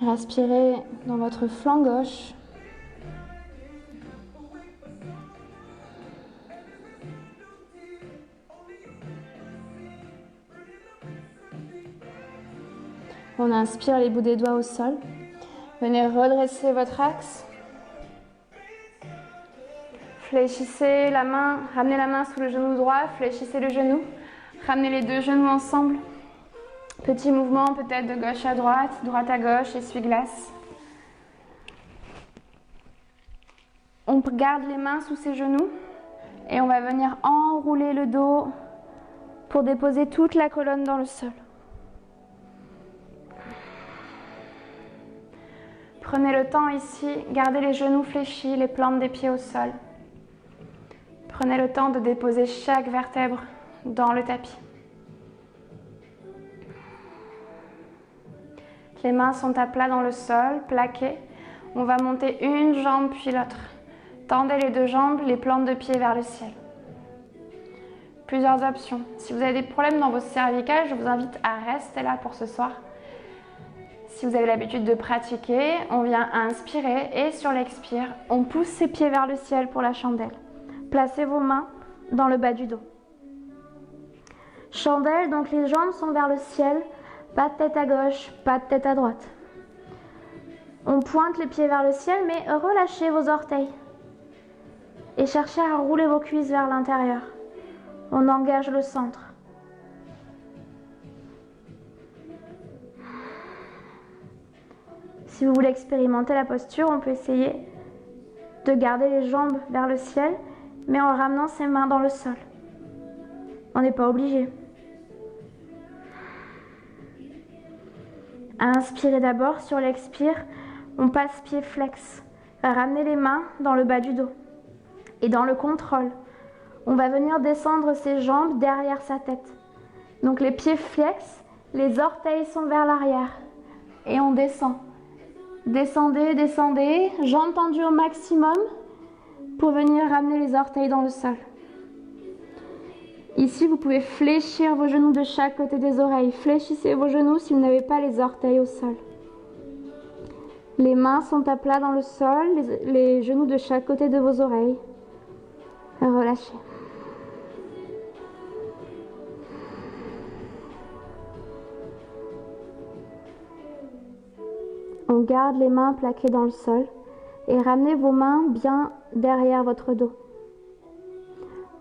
Respirez dans votre flanc gauche. On inspire les bouts des doigts au sol. Venez redresser votre axe. Fléchissez la main, ramenez la main sous le genou droit, fléchissez le genou. Ramenez les deux genoux ensemble. Petit mouvement peut-être de gauche à droite à gauche, essuie-glace. On garde les mains sous ses genoux et on va venir enrouler le dos pour déposer toute la colonne dans le sol. Prenez le temps ici, gardez les genoux fléchis, les plantes des pieds au sol. Prenez le temps de déposer chaque vertèbre dans le tapis. Les mains sont à plat dans le sol, plaquées. On va monter une jambe puis l'autre. Tendez les deux jambes, les plantes de pied vers le ciel. Plusieurs options. Si vous avez des problèmes dans vos cervicales, je vous invite à rester là pour ce soir. Si vous avez l'habitude de pratiquer, on vient inspirer et sur l'expire, on pousse ses pieds vers le ciel pour la chandelle. Placez vos mains dans le bas du dos. Chandelle, donc les jambes sont vers le ciel, pas de tête à gauche, pas de tête à droite. On pointe les pieds vers le ciel, mais relâchez vos orteils. Et cherchez à rouler vos cuisses vers l'intérieur. On engage le centre. Si vous voulez expérimenter la posture, on peut essayer de garder les jambes vers le ciel, mais en ramenant ses mains dans le sol. On n'est pas obligé. Inspirez d'abord, sur l'expire, on passe pied flex. Ramenez les mains dans le bas du dos. Et dans le contrôle, on va venir descendre ses jambes derrière sa tête. Donc les pieds flex, les orteils sont vers l'arrière. Et on descend. Descendez, descendez, jambes tendues au maximum pour venir ramener les orteils dans le sol. Ici, vous pouvez fléchir vos genoux de chaque côté des oreilles. Fléchissez vos genoux si vous n'avez pas les orteils au sol. Les mains sont à plat dans le sol, les genoux de chaque côté de vos oreilles. Relâchez. On garde les mains plaquées dans le sol et ramenez vos mains bien derrière votre dos.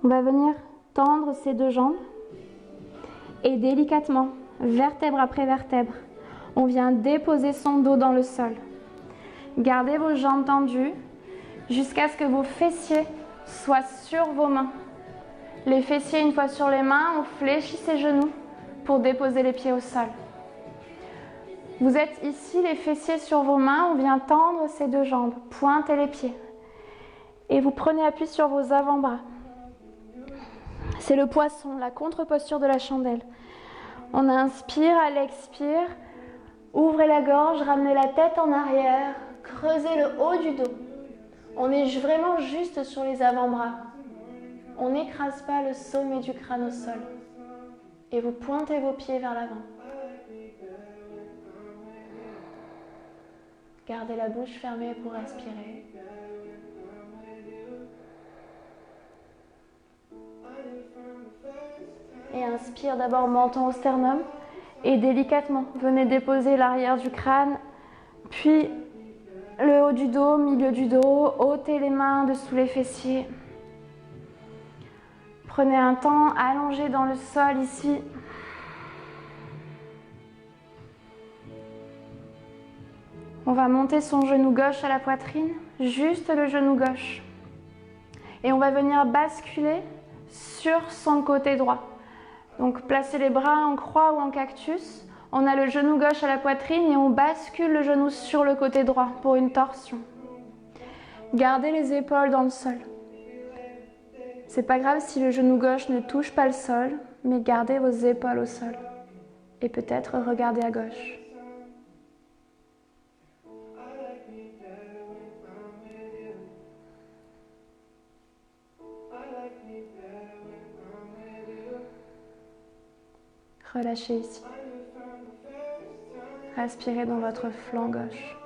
On va venir tendre ces deux jambes et délicatement, vertèbre après vertèbre, on vient déposer son dos dans le sol. Gardez vos jambes tendues jusqu'à ce que vos fessiers soient sur vos mains. Les fessiers, une fois sur les mains, on fléchit ses genoux pour déposer les pieds au sol. Vous êtes ici, les fessiers sur vos mains, on vient tendre ces deux jambes, pointez les pieds. Et vous prenez appui sur vos avant-bras. C'est le poisson, la contre-posture de la chandelle. On inspire, à l'expire, ouvrez la gorge, ramenez la tête en arrière, creusez le haut du dos. On est vraiment juste sur les avant-bras. On n'écrase pas le sommet du crâne au sol. Et vous pointez vos pieds vers l'avant. Gardez la bouche fermée pour respirer. Et inspire d'abord menton au sternum. Et délicatement, venez déposer l'arrière du crâne, puis le haut du dos, milieu du dos, ôtez les mains dessous les fessiers. Prenez un temps allongé dans le sol ici. On va monter son genou gauche à la poitrine, juste le genou gauche. Et on va venir basculer sur son côté droit. Donc placez les bras en croix ou en cactus. On a le genou gauche à la poitrine et on bascule le genou sur le côté droit pour une torsion. Gardez les épaules dans le sol. C'est pas grave si le genou gauche ne touche pas le sol, mais gardez vos épaules au sol. Et peut-être regardez à gauche. Relâchez ici. Respirez dans votre flanc gauche.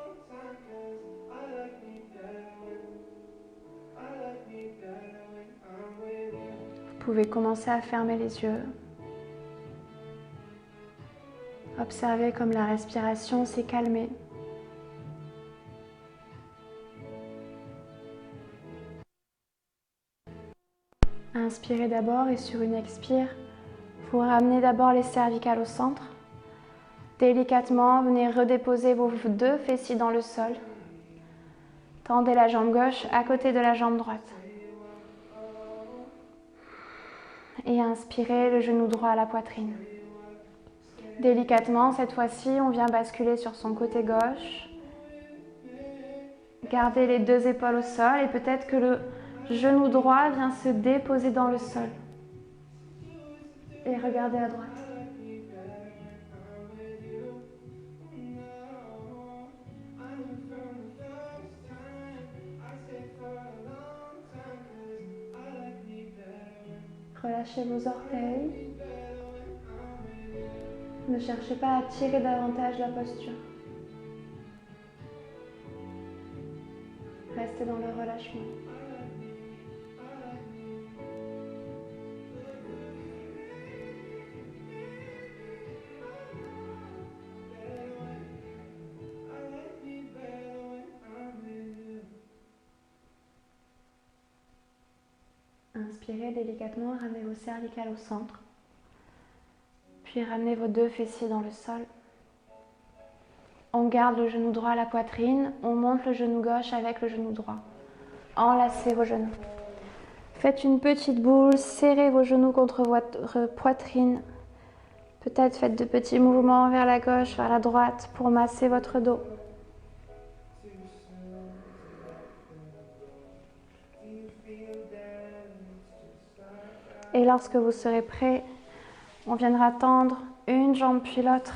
Vous pouvez commencer à fermer les yeux. Observez comme la respiration s'est calmée. Inspirez d'abord et sur une expire, vous ramenez d'abord les cervicales au centre. Délicatement, venez redéposer vos deux fessiers dans le sol. Tendez la jambe gauche à côté de la jambe droite. Et inspirez le genou droit à la poitrine. Délicatement, cette fois-ci, on vient basculer sur son côté gauche. Gardez les deux épaules au sol et peut-être que le genou droit vient se déposer dans le sol. Et regardez à droite. Relâchez vos orteils. Ne cherchez pas à tirer davantage la posture. Restez dans le relâchement. Inspirez délicatement, ramenez vos cervicales au centre. Puis ramenez vos deux fessiers dans le sol. On garde le genou droit à la poitrine, on monte le genou gauche avec le genou droit. Enlacez vos genoux. Faites une petite boule, serrez vos genoux contre votre poitrine. Peut-être faites de petits mouvements vers la gauche, vers la droite pour masser votre dos. Et lorsque vous serez prêt, on viendra tendre une jambe puis l'autre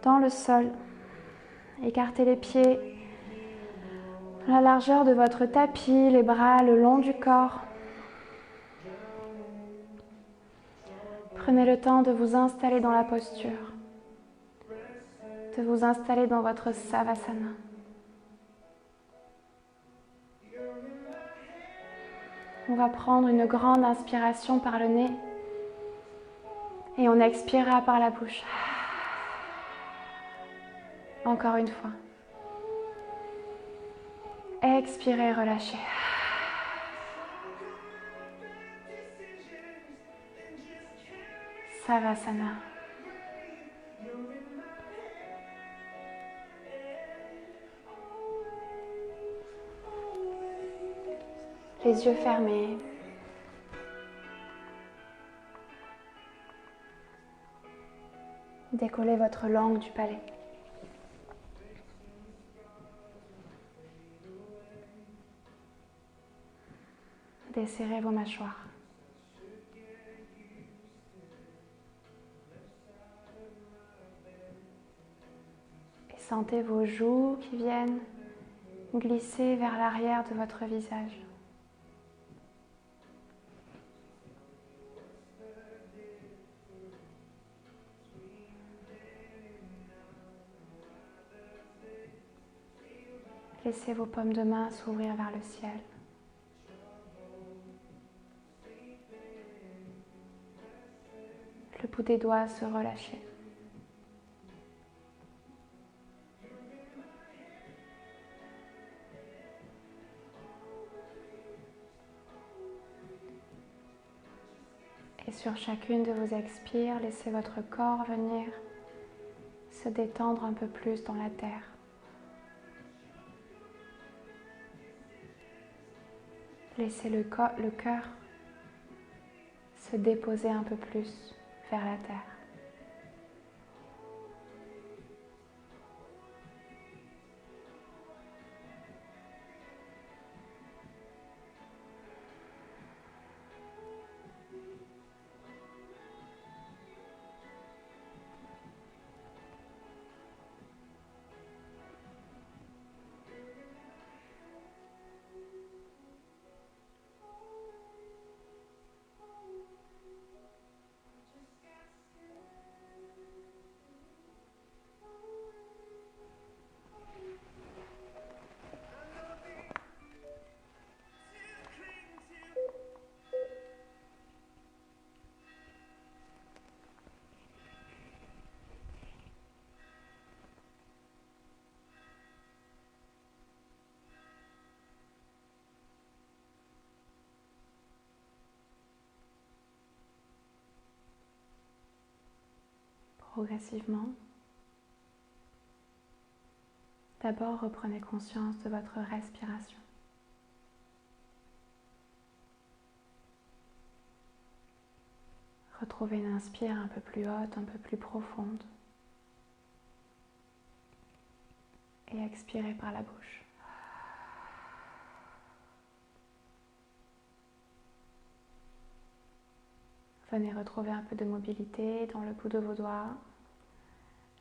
dans le sol. Écartez les pieds à la largeur de votre tapis, les bras le long du corps. Prenez le temps de vous installer dans la posture, de vous installer dans votre Savasana. On va prendre une grande inspiration par le nez et on expirera par la bouche. Encore une fois. Expirez, relâchez. Savasana. Les yeux fermés. Décollez votre langue du palais. Desserrez vos mâchoires. Et sentez vos joues qui viennent glisser vers l'arrière de votre visage. Laissez vos paumes de main s'ouvrir vers le ciel. Le bout des doigts se relâcher. Et sur chacune de vos expires, laissez votre corps venir se détendre un peu plus dans la terre. Laissez le cœur se déposer un peu plus vers la terre. progressivement. D'abord, reprenez conscience de votre respiration. Retrouvez une inspire un peu plus haute, un peu plus profonde. Et expirez par la bouche. Venez retrouver un peu de mobilité dans le bout de vos doigts,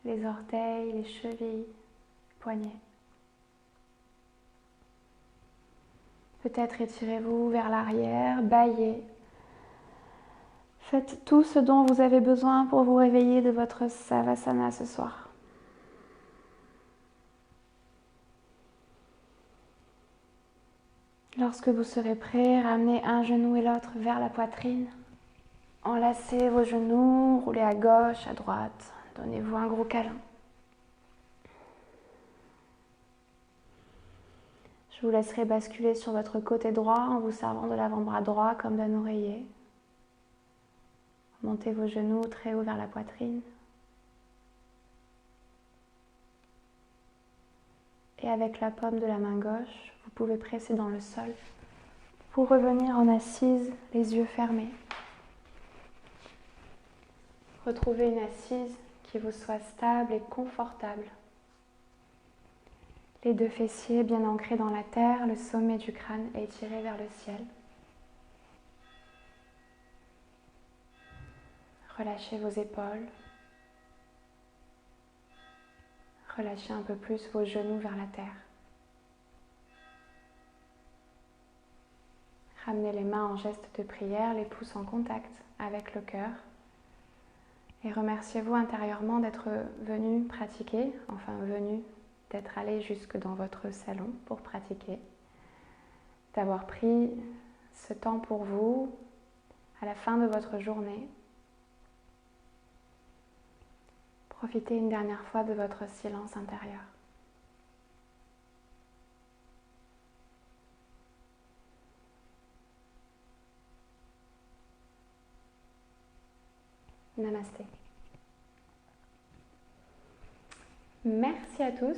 les orteils, les chevilles, les poignets. Peut-être étirez-vous vers l'arrière, bâillez. Faites tout ce dont vous avez besoin pour vous réveiller de votre Savasana ce soir. Lorsque vous serez prêt, ramenez un genou et l'autre vers la poitrine. Enlacez vos genoux, roulez à gauche, à droite. Donnez-vous un gros câlin. Je vous laisserai basculer sur votre côté droit en vous servant de l'avant-bras droit comme d'un oreiller. Montez vos genoux très haut vers la poitrine. Et avec la paume de la main gauche, vous pouvez presser dans le sol pour revenir en assise, les yeux fermés. Retrouvez une assise qui vous soit stable et confortable. Les deux fessiers bien ancrés dans la terre, le sommet du crâne étiré vers le ciel. Relâchez vos épaules. Relâchez un peu plus vos genoux vers la terre. Ramenez les mains en geste de prière, les pouces en contact avec le cœur. Et remerciez-vous intérieurement d'être venu pratiquer, d'être allé jusque dans votre salon pour pratiquer, d'avoir pris ce temps pour vous à la fin de votre journée. Profitez une dernière fois de votre silence intérieur. Namasté. Merci à tous.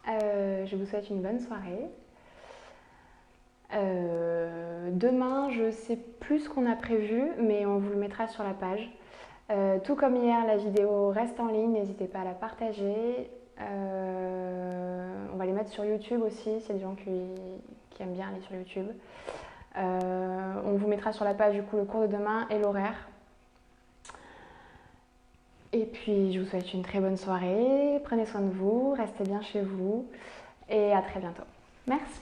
Je vous souhaite une bonne soirée. Demain, je ne sais plus ce qu'on a prévu, mais on vous le mettra sur la page. Tout comme hier, la vidéo reste en ligne, n'hésitez pas à la partager. On va les mettre sur YouTube aussi, s'il y a des gens qui aiment bien aller sur YouTube. On vous mettra sur la page du coup le cours de demain et l'horaire. Et puis je vous souhaite une très bonne soirée, prenez soin de vous, restez bien chez vous et à très bientôt. Merci.